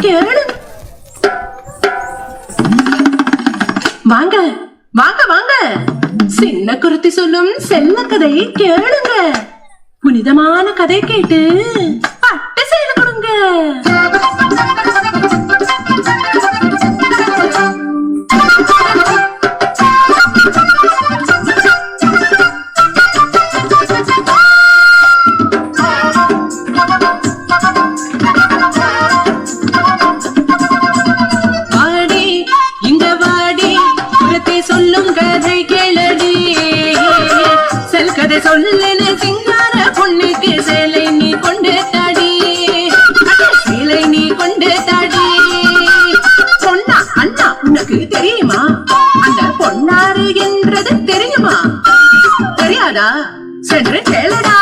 கேளு. வாங்க வாங்க வாங்க, சின்ன குருத்தி சொல்லும் செல்ல கதை கேளுங்க. புனிதமான கதை கேட்டு பட்டு செய்து கொடுங்க. சொல்லன சிங்கார பொண்ணுக்கு சேலை நீ கொண்டு தாடி, சேலை நீ கொண்டு தாடி. பொன்னா அண்ணா உனக்கு தெரியுமா? அந்த பொன்னாரு என்றது தெரியுமா? தெரியாதா? சென்று கேளடா.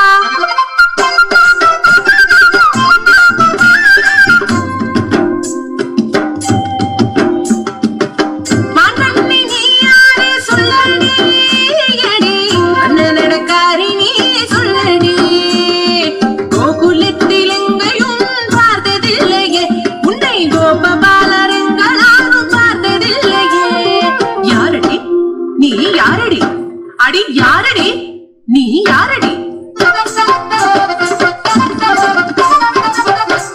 அடி யாரடி நீ? யாரடி?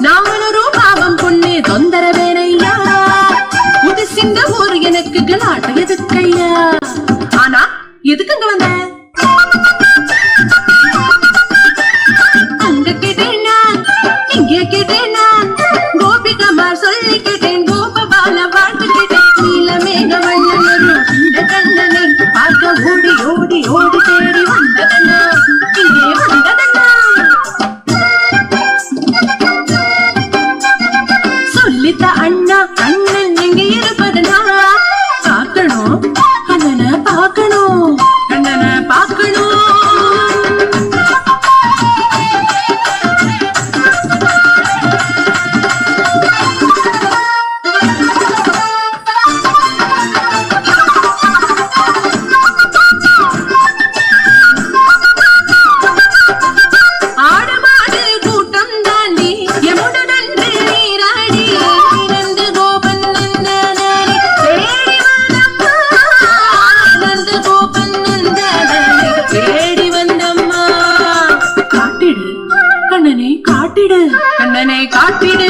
நானொரு பாவம் பொண்ணு தொந்தரவேனையா, புதுசிங்க ஊர் எனக்கு கலாட்ட எதுக்கையா? ஆனா எதுக்குங்க வந்த? அங்க கேட்டேனா இங்கே கேட்டேனா, கோபிகமார் சொல்லி கேட்டேன், கோபபால வாழ்த்து கேட்டேன், நீலமேக வண்ணனரு இந்த கண்ணனை பார்க்க ஓடி ஓடி ஓடி தேடி வந்ததண்ணா, இங்கே வந்ததண்ணா. சொல்லித்த அண்ணா அண்ணன் எங்கே இருப்பதனா, பார்க்கணும் கண்ணனை பார்க்கணும், கண்ணனை பார்க்கணும். கண்ணனை காட்டிடு.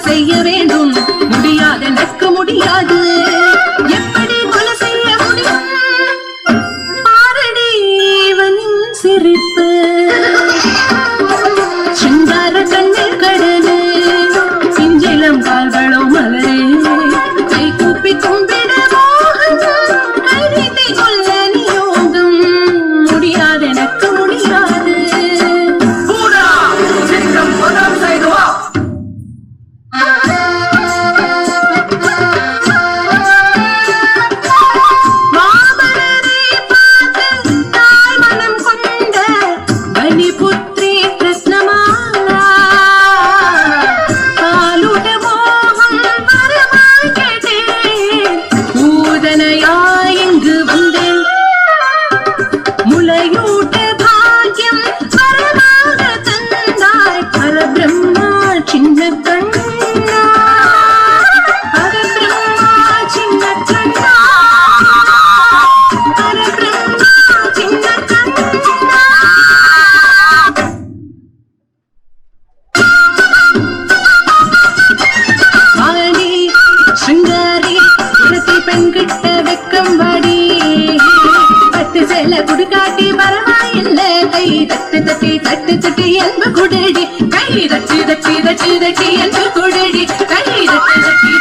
செய்ய வேண்டும் முடியாது, எனக்கு முடியாது. எப்படி கொலை செய்ய முடியும்? பாரடி இவனின் சிரிப்பு, சிங்கார கண்ணில் கடலு, சிஞ்சிலம் கால்களோ மலரே, கை கூப்பி கும்பிட மோகன், கை நீட்டி கொள்ள நியோகம், முடியாது எனக்கு முடியாது. குடுகாட்டி பரவாயில்லை, கை தட்டு தட்டி தட்டு தட்டி என்பு குடடி, கை தட்டி தட்டி தட்டி தட்டி என்பு குடடி, கை தட்டி தட்டி